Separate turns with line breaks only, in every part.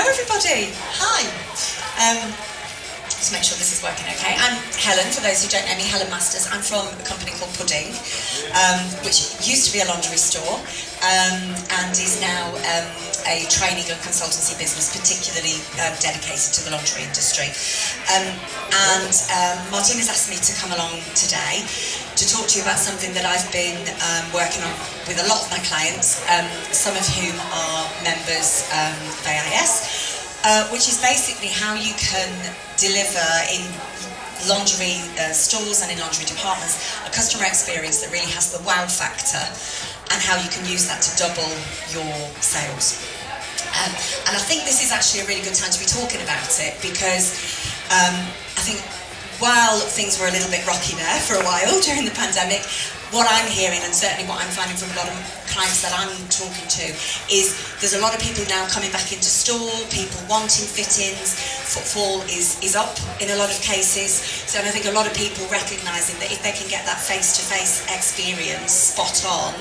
everybody. Hi. Just make sure this is working okay. I'm Helen, for those who don't know me, Helen Masters. I'm from a company called Pudding, which used to be a lingerie store and is now a training and consultancy business particularly dedicated to the lingerie industry. Martin has asked me to come along today to talk to you about something that I've been working on with a lot of my clients, some of whom are members of AIS. Which is basically how you can deliver in lingerie stores and in lingerie departments a customer experience that really has the wow factor, and how you can use that to double your sales. And I think this is actually a really good time to be talking about it, because I think while things were a little bit rocky there for a while during the pandemic, what I'm hearing, and certainly what I'm finding from a lot of clients that I'm talking to, is there's a lot of people now coming back into store, people wanting fittings, footfall is up in a lot of cases. So I think a lot of people recognising that if they can get that face-to-face experience spot on,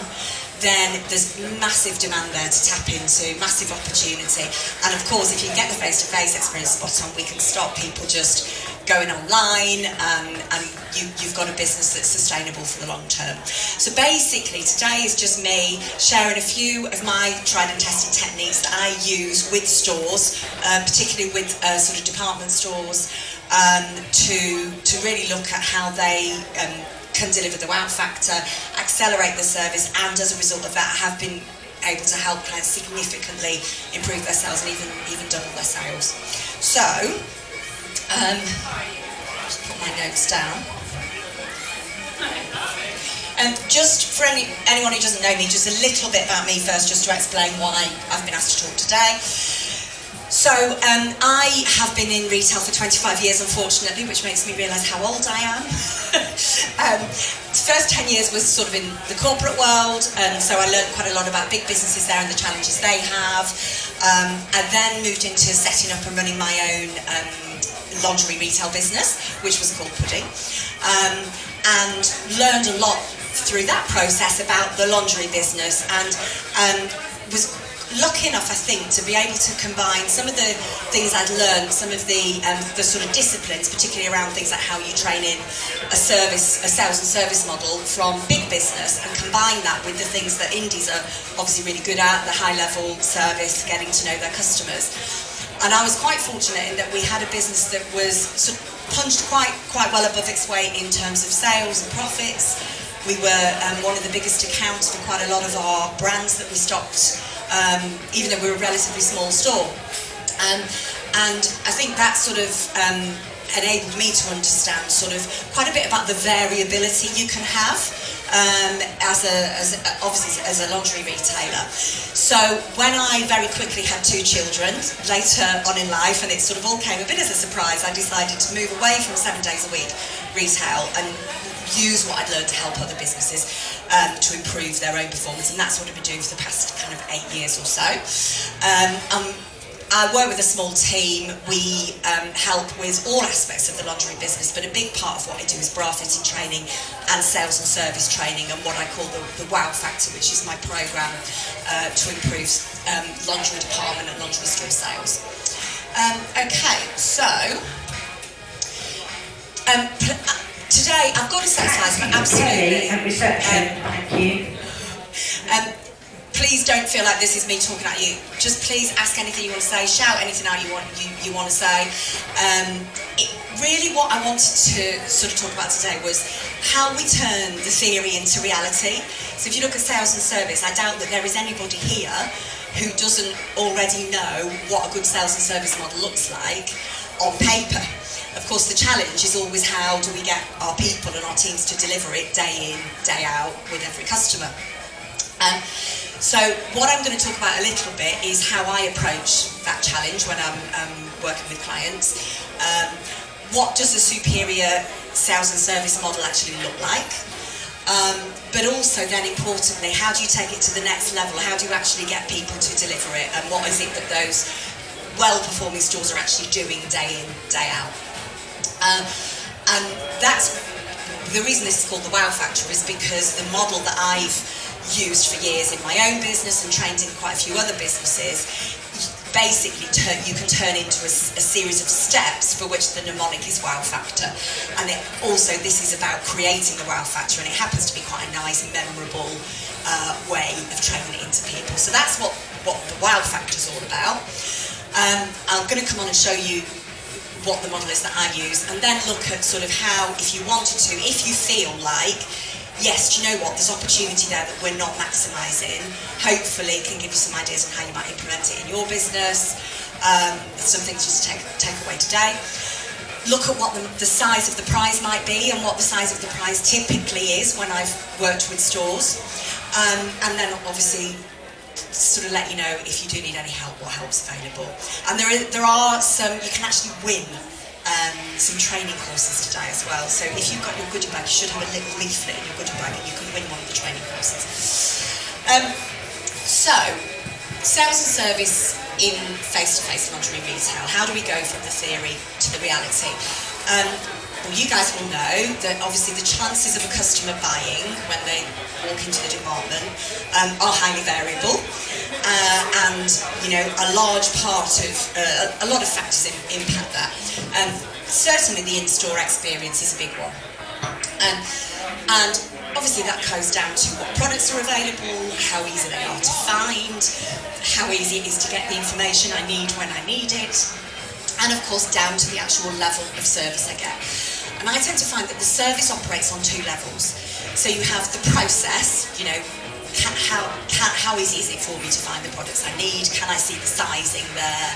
then there's massive demand there to tap into, massive opportunity. And of course, if you get the face-to-face experience spot on, we can stop people just going online, and you've got a business that's sustainable for the long term. So basically, today is just me sharing a few of my tried and tested techniques that I use with stores, particularly with sort of department stores, to really look at how they can deliver the wow factor, accelerate the service, and as a result of that have been able to help clients significantly improve their sales and even double their sales. So, just put my notes down. Just for anyone who doesn't know me, just a little bit about me first, just to explain why I've been asked to talk today. So, I have been in retail for 25 years, unfortunately, which makes me realise how old I am. The first 10 years was sort of in the corporate world, and so I learned quite a lot about big businesses there and the challenges they have. I then moved into setting up and running my own lingerie retail business, which was called Pudding, and learned a lot through that process about the lingerie business, and was lucky enough, I think, to be able to combine some of the things I'd learned, some of the sort of disciplines, particularly around things like how you train in a sales and service model from big business, and combine that with the things that indies are obviously really good at, the high-level service, getting to know their customers. And I was quite fortunate in that we had a business that was sort of punched quite well above its weight in terms of sales and profits. We were one of the biggest accounts for quite a lot of our brands that we stocked, even though we were a relatively small store. And I think that sort of enabled me to understand sort of quite a bit about the variability you can have obviously as a lingerie retailer. So when I very quickly had 2 children later on in life, and it sort of all came a bit as a surprise, I decided to move away from 7 days a week retail and use what I'd learned to help other businesses to improve their own performance, and that's what I've been doing for the past kind of 8 years or so. I work with a small team. We help with all aspects of the lingerie business, but a big part of what I do is bra fitting training and sales and service training, and what I call the wow factor, which is my programme to improve lingerie department and lingerie store sales. Okay, so today I've got a set of slides, but absolutely.
Thank you.
Please don't feel like this is me talking at you. Just please ask anything you want to say, shout anything out you want to say. Really what I wanted to sort of talk about today was how we turn the theory into reality. So if you look at sales and service, I doubt that there is anybody here who doesn't already know what a good sales and service model looks like on paper. Of course, the challenge is always how do we get our people and our teams to deliver it day in, day out with every customer. So what I'm going to talk about a little bit is how I approach that challenge when I'm working with clients. What does a superior sales and service model actually look like? But also then importantly, how do you take it to the next level? How do you actually get people to deliver it? And what is it that those well-performing stores are actually doing day in, day out? And that's the reason this is called the wow factor, is because the model that I've used for years in my own business and trained in quite a few other businesses basically you can turn into a series of steps for which the mnemonic is wow factor. And this is about creating the wow factor, and it happens to be quite a nice, memorable way of training it into people. So that's what the wow factor is all about. I'm going to come on and show you what the model is that I use, and then look at sort of how, if you wanted to, if you feel like, yes, do you know what, there's opportunity there that we're not maximising, hopefully can give you some ideas on how you might implement it in your business. Some things just to take away today. Look at what the size of the prize might be and what the size of the prize typically is when I've worked with stores. And then obviously sort of let you know if you do need any help, what help's available. And there are some, you can actually win some training courses today as well. So if you've got your goodie bag, you should have a little leaflet in your goodie bag and you can win one of the training courses. So, sales and service in face-to-face lingerie retail. How do we go from the theory to the reality? Well, you guys will know that obviously the chances of a customer buying when they walk into the department are highly variable, and you know a large part of a lot of factors impact that. Certainly, the in-store experience is a big one, and obviously that goes down to what products are available, how easy they are to find, how easy it is to get the information I need when I need it. And of course down to the actual level of service I get. And I tend to find that the service operates on two levels. So you have the process, you know, how easy is it for me to find the products I need? Can I see the sizing there?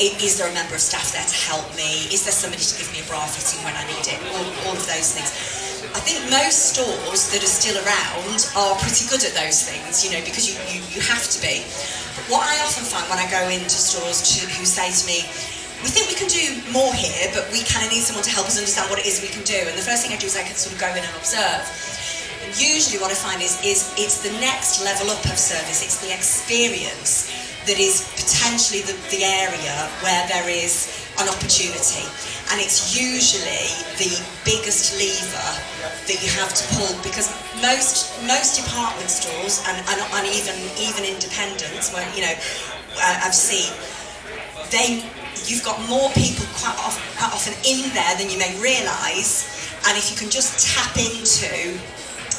Is there a member of staff there to help me? Is there somebody to give me a bra fitting when I need it? All of those things. I think most stores that are still around are pretty good at those things, you know, because you have to be. But what I often find when I go into stores who say to me, we think we can do more here, but we kind of need someone to help us understand what it is we can do. And the first thing I do is I can sort of go in and observe. And usually what I find is it's the next level up of service, it's the experience that is potentially the area where there is an opportunity. And it's usually the biggest lever that you have to pull, because most department stores and even independents, where you know I've seen, you've got more people quite often in there than you may realise, and if you can just tap into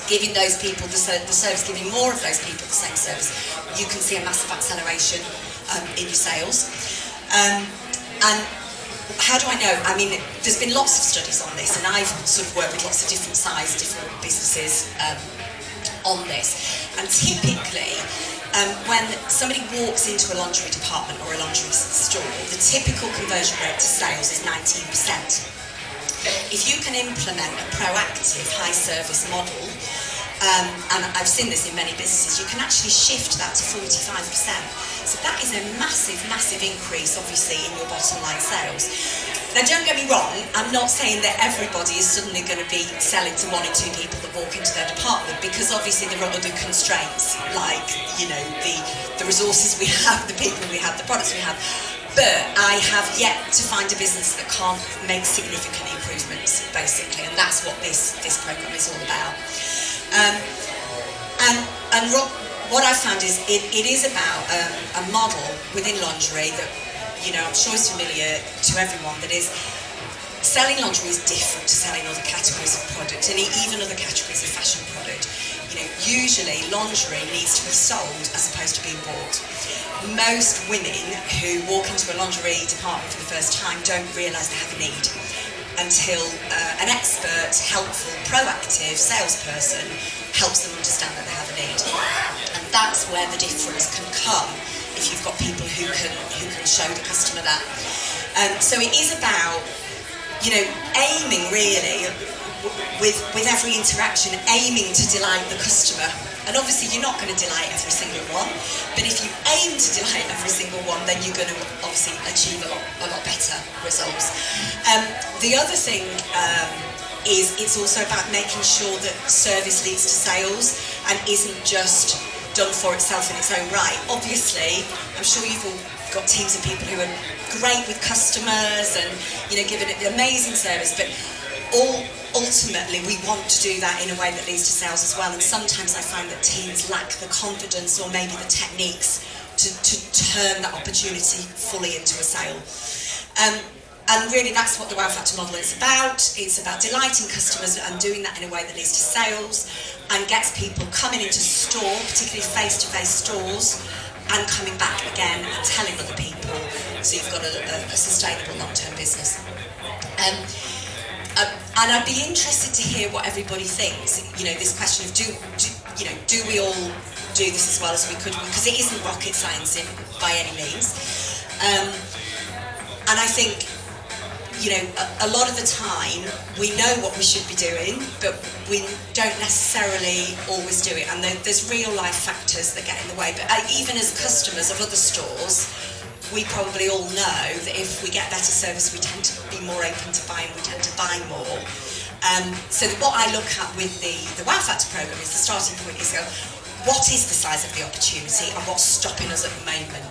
giving those people the service, giving more of those people the same service, you can see a massive acceleration in your sales. And how do I know? I mean, there's been lots of studies on this, and I've sort of worked with lots of different sized, different businesses on this. And typically, when somebody walks into a lingerie department or a lingerie store, the typical conversion rate to sales is 19%. If you can implement a proactive high service model, and I've seen this in many businesses, you can actually shift that to 45%. So that is a massive, massive increase, obviously, in your bottom line sales. Now, don't get me wrong, I'm not saying that everybody is suddenly going to be selling to 1 or 2 people that walk into their department, because obviously there are other constraints, like, you know, the resources we have, the people we have, the products we have. But I have yet to find a business that can't make significant improvements, basically, and that's what this programme is all about. And what I've found is it is about a model within lingerie that, you know, I'm sure is familiar to everyone, that is, selling lingerie is different to selling other categories of product, and even other categories of fashion product. You know, usually lingerie needs to be sold as opposed to being bought. Most women who walk into a lingerie department for the first time don't realise they have a need until an expert, helpful, proactive salesperson helps them understand that they have a need. And that's where the difference can come, if you've got people who can show the customer that. So it is about, you know, aiming really, with every interaction, aiming to delight the customer. And obviously you're not going to delight every single one, but if you aim to delight every single one, then you're going to obviously achieve a lot better results. The other thing is it's also about making sure that service leads to sales and isn't just done for itself in its own right. Obviously, I'm sure you've all got teams of people who are great with customers and, you know, giving it the amazing service, but ultimately we want to do that in a way that leads to sales as well, and sometimes I find that teams lack the confidence or maybe the techniques to turn that opportunity fully into a sale. And really that's what the Wow Factor model is about. It's about delighting customers and doing that in a way that leads to sales and gets people coming into store, particularly face-to-face stores, and coming back again and telling other people, so you've got a sustainable long-term business. And I'd be interested to hear what everybody thinks. You know, this question of do we all do this as well as we could? Because it isn't rocket science by any means. And I think, you know, a lot of the time we know what we should be doing, but we don't necessarily always do it. And there's real life factors that get in the way. But even as customers of other stores, we probably all know that if we get better service, we tend to be more open to buying, we tend to buy more. So what I look at with the Wow Factor programme is the starting point is what is the size of the opportunity and what's stopping us at the moment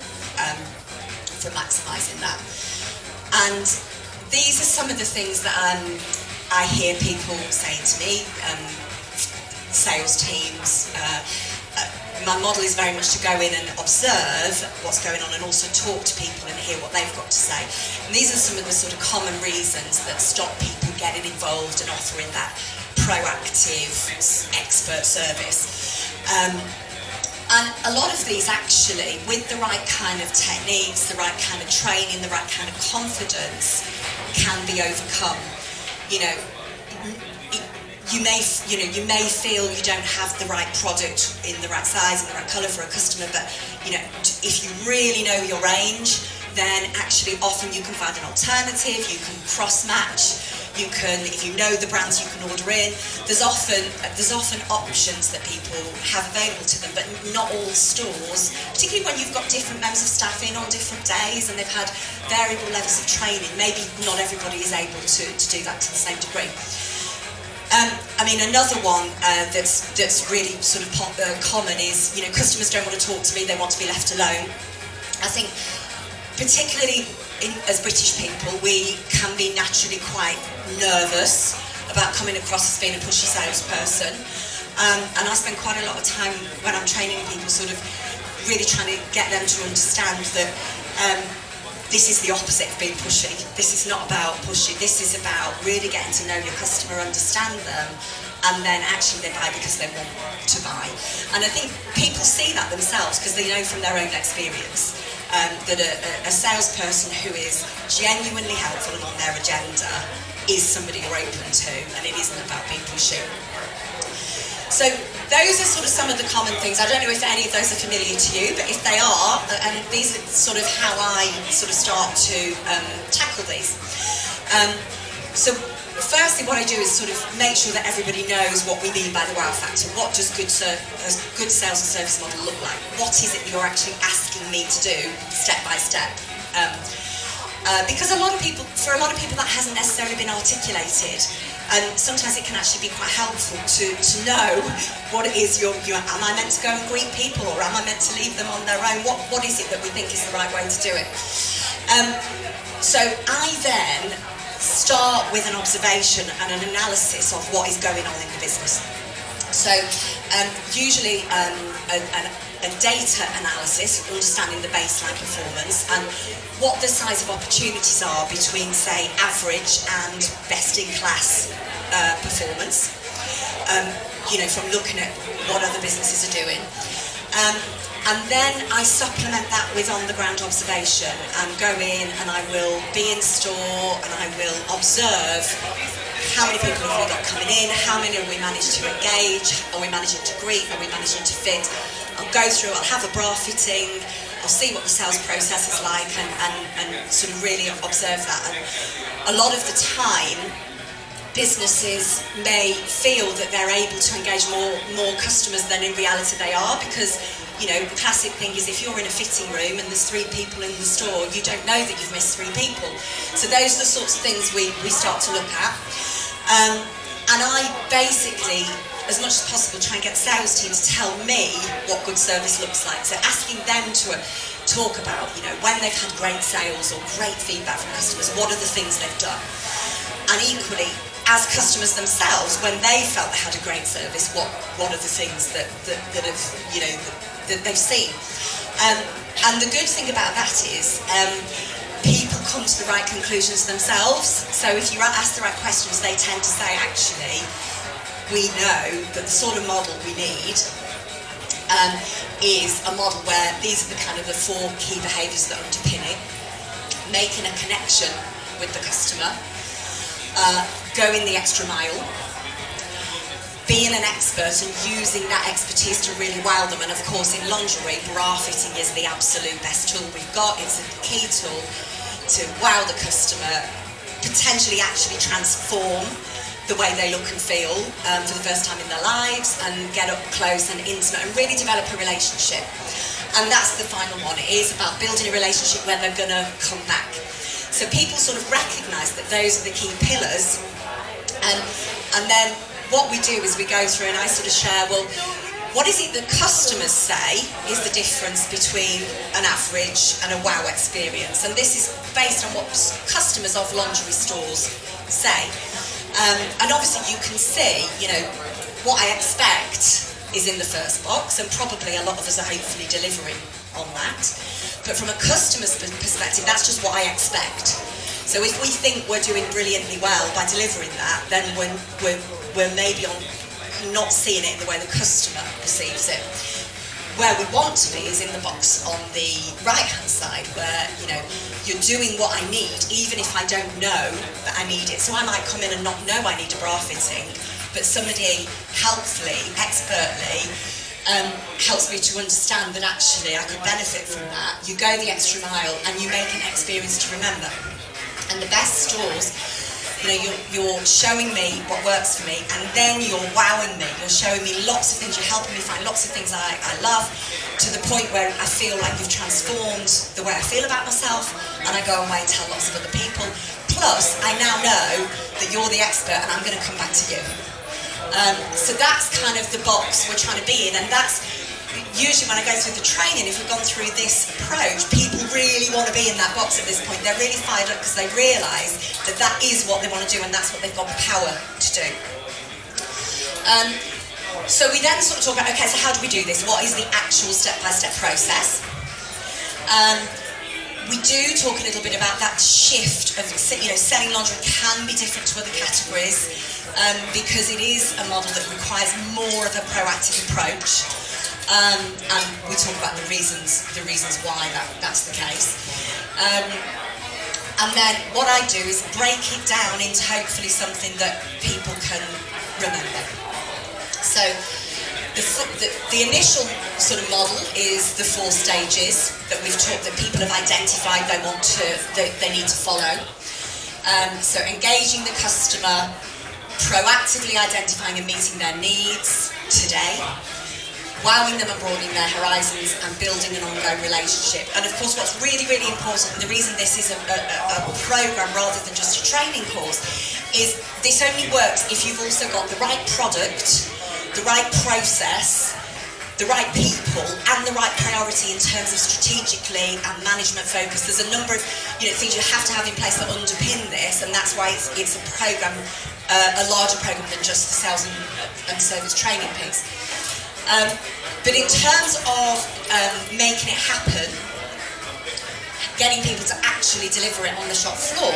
from maximising that. And these are some of the things that I hear people saying to me, sales teams. My model is very much to go in and observe what's going on and also talk to people and hear what they've got to say. And these are some of the sort of common reasons that stop people getting involved and offering that proactive expert service. And a lot of these actually, with the right kind of techniques, the right kind of training, the right kind of confidence, can be overcome. You know, you may feel you don't have the right product in the right size and the right colour for a customer, but you know, if you really know your range, then actually often you can find an alternative, you can cross-match, you can, if you know the brands, you can order in. There's often options that people have available to them, but not all stores, particularly when you've got different members of staff in on different days and they've had variable levels of training, maybe not everybody is able to do that to the same degree. I mean, another one that's really sort of common is, you know, customers don't want to talk to me, they want to be left alone. I think particularly as British people, we can be naturally quite nervous about coming across as being a pushy salesperson. And I spend quite a lot of time when I'm training people sort of really trying to get them to understand that this is the opposite of being pushy. This is not about pushy. This is about really getting to know your customer, understand them, and then actually they buy because they want to buy. And I think people see that themselves because they know from their own experience that a salesperson who is genuinely helpful and on their agenda is somebody you're open to, and it isn't about being pushy. So those are sort of some of the common things. I don't know if any of those are familiar to you, but if they are, and these are sort of how I sort of start to tackle these. So firstly, what I do is sort of make sure that everybody knows what we mean by the Wow Factor. What does good sales and service model look like? What is it you're actually asking me to do step by step? Because for a lot of people that hasn't necessarily been articulated, and sometimes it can actually be quite helpful to know what it is am I meant to go and greet people, or am I meant to leave them on their own? What is it that we think is the right way to do it? So I then start with an observation and an analysis of what is going on in the business. So usually a data analysis, understanding the baseline performance and what the size of opportunities are between, say, average and best-in-class performance, you know, from looking at what other businesses are doing. And then I supplement that with on-the-ground observation and go in and I will be in store and I will observe how many people have we got coming in, how many have we managed to engage, are we managing to greet, are we managing to fit. I'll go through, I'll have a bra fitting, I'll see what the sales process is like and sort of really observe that. And a lot of the time, businesses may feel that they're able to engage more customers than in reality they are, because, you know, the classic thing is if you're in a fitting room and there's 3 people in the store, you don't know that you've missed 3 people. So those are the sorts of things we start to look at. And I basically, as much as possible, try and get sales teams to tell me what good service looks like. So asking them to talk about, you know, when they've had great sales or great feedback from customers, what are the things they've done? And equally, as customers themselves, when they felt they had a great service, what are the things that have, you know, that they've seen? And the good thing about that is people come to the right conclusions themselves. So if you ask the right questions, they tend to say, actually, we know that the sort of model we need is a model where these are the kind of the 4 key behaviours that underpin it. Making a connection with the customer, going the extra mile, being an expert and using that expertise to really wow them. And of course in lingerie, bra fitting is the absolute best tool we've got. It's a key tool to wow the customer, potentially actually transform the way they look and feel for the first time in their lives, and get up close and intimate and really develop a relationship. And that's the final one. It is about building a relationship where they're going to come back. So people sort of recognise that those are the key pillars. And then what we do is we go through and I sort of share, well, what is it that customers say is the difference between an average and a wow experience? And this is based on what customers of lingerie stores say. And obviously you can see, you know, what I expect is in the first box, and probably a lot of us are hopefully delivering on that. But from a customer's perspective, that's just what I expect. So if we think we're doing brilliantly well by delivering that, then we're maybe not seeing it the way the customer perceives it. Where we want to be is in the box on the right-hand side, where, you know, you're doing what I need, even if I don't know that I need it. So I might come in and not know I need a bra fitting, but somebody helpfully, expertly, helps me to understand that actually I could benefit from that. You go the extra mile and you make an experience to remember. And the best stores, you know, you're showing me what works for me, and then you're wowing me. You're showing me lots of things, you're helping me find lots of things I love, to the point where I feel like you've transformed the way I feel about myself, and I go away and tell lots of other people. Plus, I now know that you're the expert and I'm going to come back to you. So that's kind of the box we're trying to be in, and that's usually when I go through the training, if we've gone through this approach, people really want to be in that box at this point. They're really fired up because they realise that that is what they want to do and that's what they've got the power to do. So we then sort of talk about, okay, so how do we do this? What is the actual step-by-step process? We do talk a little bit about that shift of, you know, selling lingerie can be different to other categories because it is a model that requires more of a proactive approach. And we talk about the reasons why that's the case. And then what I do is break it down into hopefully something that people can remember. So the initial sort of model is the 4 stages that we've talked, that people have identified they need to follow. So engaging the customer, proactively identifying and meeting their needs today, wowing them and broadening their horizons, and building an ongoing relationship. And of course what's really, really important, and the reason this is a programme rather than just a training course, is this only works if you've also got the right product, the right process, the right people, and the right priority in terms of strategically and management focus. There's a number of, you know, things you have to have in place that underpin this, and that's why it's a programme, a larger programme than just the sales and service training piece. But in terms of making it happen, getting people to actually deliver it on the shop floor,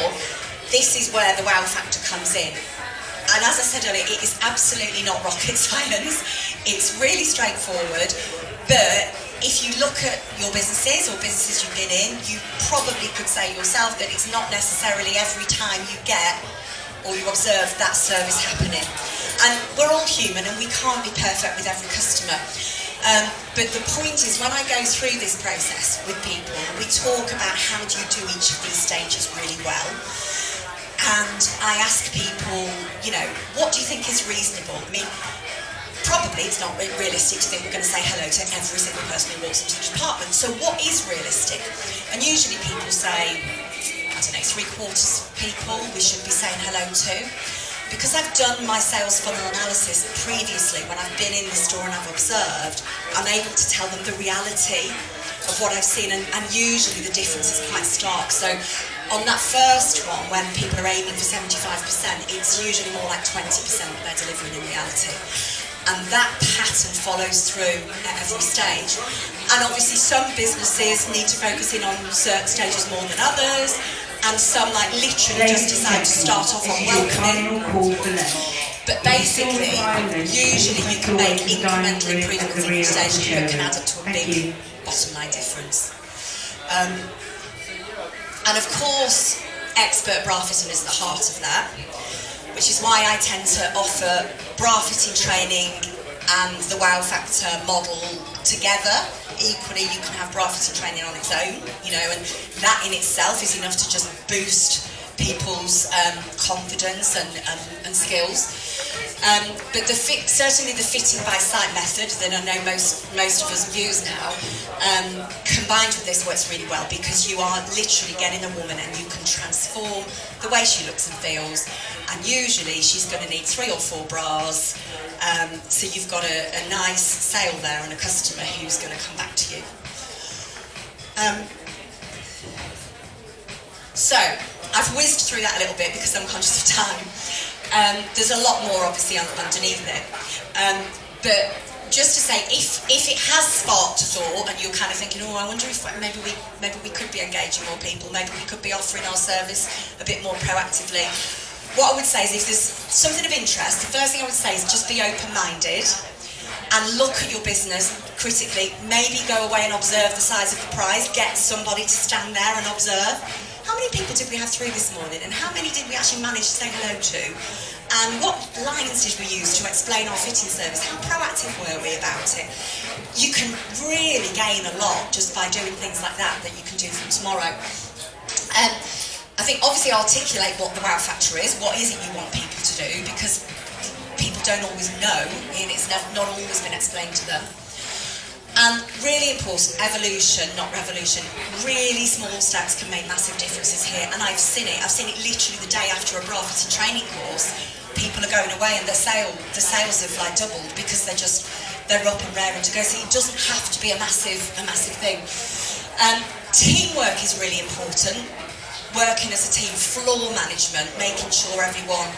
this is where the wow factor comes in. And as I said earlier, it is absolutely not rocket science. It's really straightforward, but if you look at your businesses or businesses you've been in, you probably could say yourself that it's not necessarily every time you get or you observe that service happening. And we're all human and we can't be perfect with every customer. But the point is, when I go through this process with people, we talk about how do you do each of these stages really well. And I ask people, you know, what do you think is reasonable? I mean, probably it's not realistic to think we're going to say hello to every single person who walks into the department. So what is realistic? And usually people say, I don't know, 3/4 people we should be saying hello to. Because I've done my sales funnel analysis previously, when I've been in the store and I've observed, I'm able to tell them the reality of what I've seen, and usually the difference is quite stark. So on that first one, when people are aiming for 75%, it's usually more like 20% that they're delivering in reality. and that pattern follows through at every stage. And obviously some businesses need to focus in on certain stages more than others, and some like literally just decide to start off on welcoming. But basically, usually you can make incremental improvements at each stage that can add up to a big bottom line difference. And of course, expert bra fitting is the heart of that, which is why I tend to offer bra fitting training and the wow factor model together. Equally, you can have bra fitting training on its own, you know, and that in itself is enough to just boost people's confidence and skills. But certainly the fitting by sight method that I know most of us use now, combined with this works really well, because you are literally getting a woman and you can transform the way she looks and feels, and usually she's going to need 3 or 4 bras, so you've got a nice sale there and a customer who's going to come back to you. So, I've whizzed through that a little bit because I'm conscious of time. There's a lot more obviously underneath it. But just to say, if it has sparked a thought and you're kind of thinking, oh, I wonder if maybe we could be engaging more people, maybe we could be offering our service a bit more proactively. What I would say is, if there's something of interest, the first thing I would say is just be open-minded and look at your business critically. Maybe go away and observe the size of the prize, get somebody to stand there and observe. How many people did we have through this morning, and how many did we actually manage to say hello to? And what lines did we use to explain our fitting service? How proactive were we about it? You can really gain a lot just by doing things like that you can do from tomorrow. I think obviously articulate what the wow factor is. What is it you want people to do? Because people don't always know, and it's not always been explained to them. And really important, evolution, not revolution. Really small steps can make massive differences here, and I've seen it literally the day after a bra fitting training course. People are going away and the sales have like doubled because they're up and raring to go. So it doesn't have to be a massive thing. Teamwork is really important. Working as a team, floor management, making sure everyone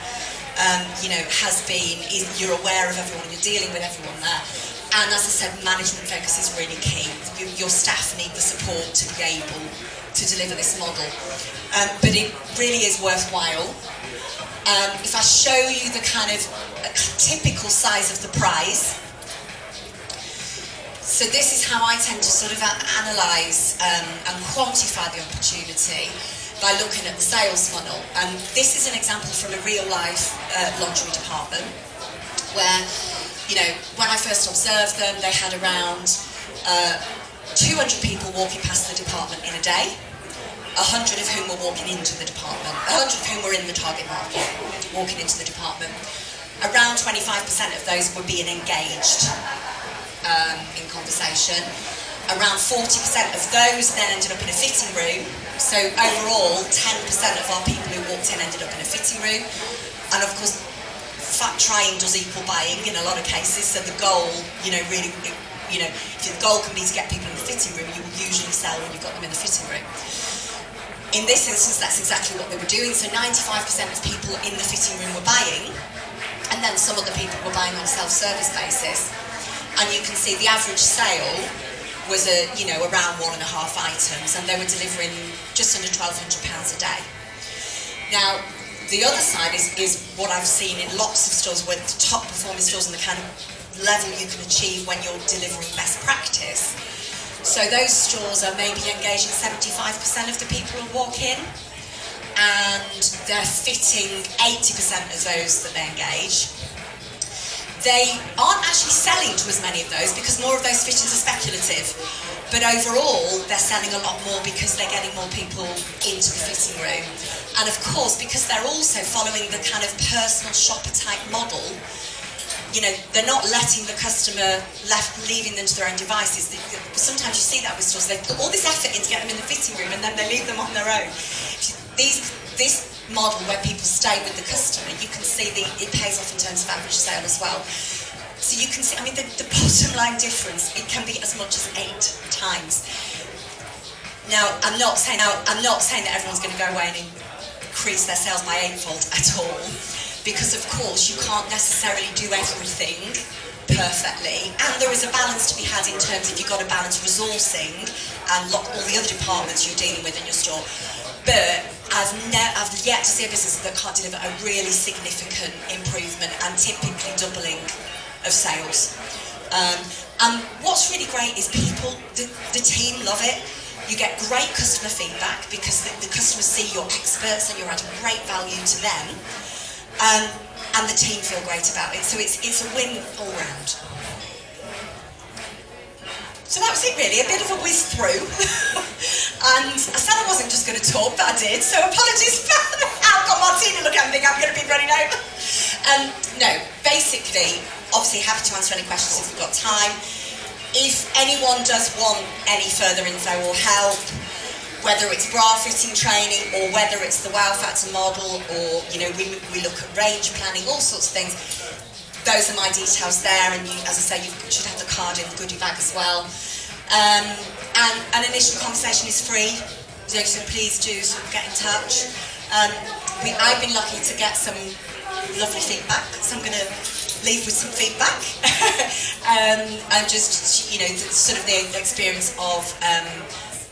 you're aware of everyone, you're dealing with everyone there. And as I said, management focus is really key. Your staff need the support to be able to deliver this model. But it really is worthwhile. If I show you the kind of typical size of the prize, so this is how I tend to sort of analyse and quantify the opportunity by looking at the sales funnel. And this is an example from a real-life lingerie department where, you know, when I first observed them, they had around 200 people walking past the department in a day, 100 of whom were walking into the department, 100 of whom were in the target market, walking into the department. Around 25% of those were being engaged in conversation. Around 40% of those then ended up in a fitting room. So overall, 10% of our people who walked in ended up in a fitting room. And of course, trying does equal buying in a lot of cases. So the goal, really, if the goal can be to get people in the fitting room, you will usually sell when you've got them in the fitting room. In this instance, that's exactly what they were doing. So 95% of people in the fitting room were buying, and then some other people were buying on a self-service basis. And you can see the average sale was around 1.5 items, and they were delivering just under £1,200 a day. Now, the other side is what I've seen in lots of stores, with the top performing stores and the kind of level you can achieve when you're delivering best practice. So those stores are maybe engaging 75% of the people who walk in, and they're fitting 80% of those that they engage. They aren't actually selling to as many of those because more of those fittings are speculative. But overall, they're selling a lot more because they're getting more people into the fitting room. And of course, because they're also following the kind of personal shopper type model, they're not letting the customer leaving them to their own devices. Sometimes you see that with stores. They put all this effort into getting them in the fitting room and then they leave them on their own. This model where people stay with the customer, you can see it pays off in terms of average sale as well. So you can see, the bottom line difference, it can be as much as 8 times. Now, I'm not saying that everyone's going to go away and increase their sales by 8-fold at all, because of course you can't necessarily do everything perfectly, and there is a balance to be had in terms of you've got to balance resourcing and all the other departments you're dealing with in your store. But I've yet to see a business that can't deliver a really significant improvement and typically doubling of sales. And what's really great is people, the team love it. You get great customer feedback because the customers see you're experts and you're adding great value to them. And the team feel great about it. So it's a win all round. So that was it really, a bit of a whiz through. And I said I wasn't just going to talk, but I did. So apologies for that. I've got Martina look at me, I'm going to be running over. No, basically, obviously happy to answer any questions if we've got time. If anyone does want any further info or help, whether it's bra fitting training or whether it's the wow factor model or, you know, we look at range planning, all sorts of things, those are my details there, and you, as I say, you should have the card in the goodie bag as well. And an initial conversation is free, so please do sort of get in touch. I've been lucky to get some lovely feedback, so I'm going to leave with some feedback. And just, you know, sort of the experience of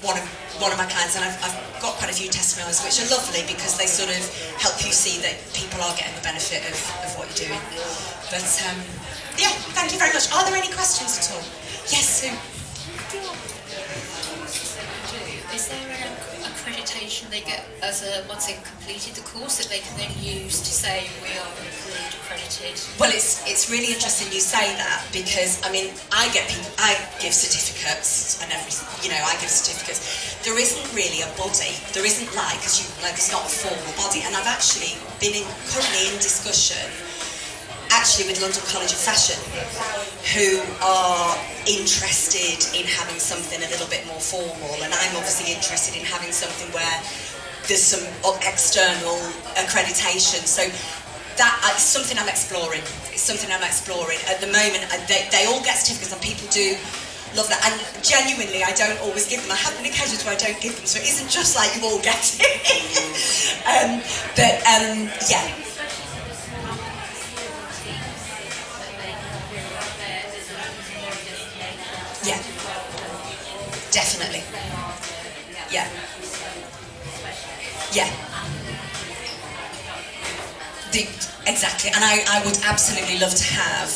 one of my clients, and I've got quite a few testimonials which are lovely because they sort of help you see that people are getting the benefit of what you're doing. But yeah, thank you very much. Are there any questions at all? Yes, Sue.
Is there an accreditation they get once they've completed the course that they can then use to say we are approved, accredited?
Well, it's really interesting you say that because I mean I give certificates and everything. You know, I give certificates. There isn't really a body. There isn't like, as you know, there's not a formal body. And I've actually been currently in discussion actually with London College of Fashion, who are interested in having something a little bit more formal, and I'm obviously interested in having something where there's some external accreditation. So that's something I'm exploring. It's something I'm exploring. At the moment, they all get certificates, and people do love that. And genuinely, I don't always give them. I have been occasions where I don't give them, so it isn't just like you all get it. Yeah. Yeah, definitely. Yeah. Yeah. Exactly, and I would absolutely love to have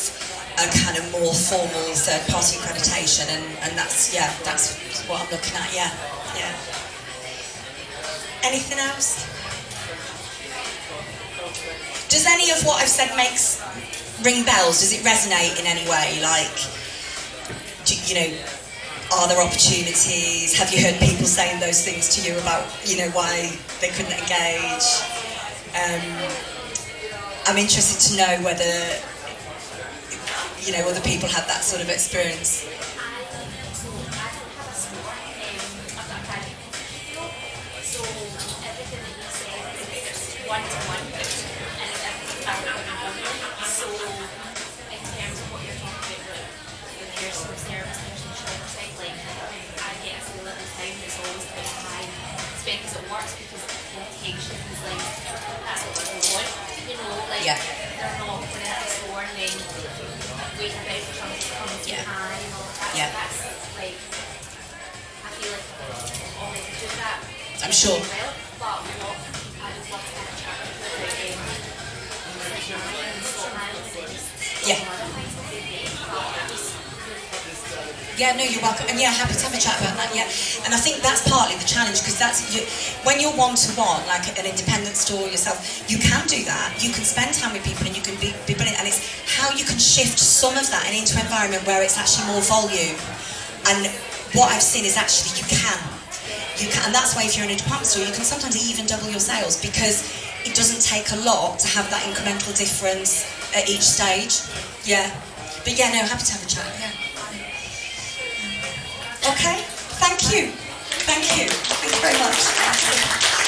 a kind of more formal third-party accreditation, and that's what I'm looking at. Yeah. Anything else? Does any of what I've said ring bells? Does it resonate in any way? Like, you know, are there opportunities? Have you heard people saying those things to you about, you know, why they couldn't engage? I'm interested to know whether, you know, other people had that sort of experience. Yeah.
They're not going into the store and then waiting about for something to come to your hand and all that.
Yeah.
That's like, I feel like all they can do that.
I'm sure.
Well, but what I would love to have a chat with
Yeah. Yeah, no, you're welcome. And yeah, happy to have a chat about that, yeah. And I think that's partly the challenge, because when you're one-to-one, like an independent store yourself, you can do that. You can spend time with people and you can be brilliant. And it's how you can shift some of that and into an environment where it's actually more volume. And what I've seen is actually you can. And that's why if you're in a department store, you can sometimes even double your sales, because it doesn't take a lot to have that incremental difference at each stage. Yeah. But yeah, no, happy to have a chat, yeah. Okay, thank you. Thank you very much.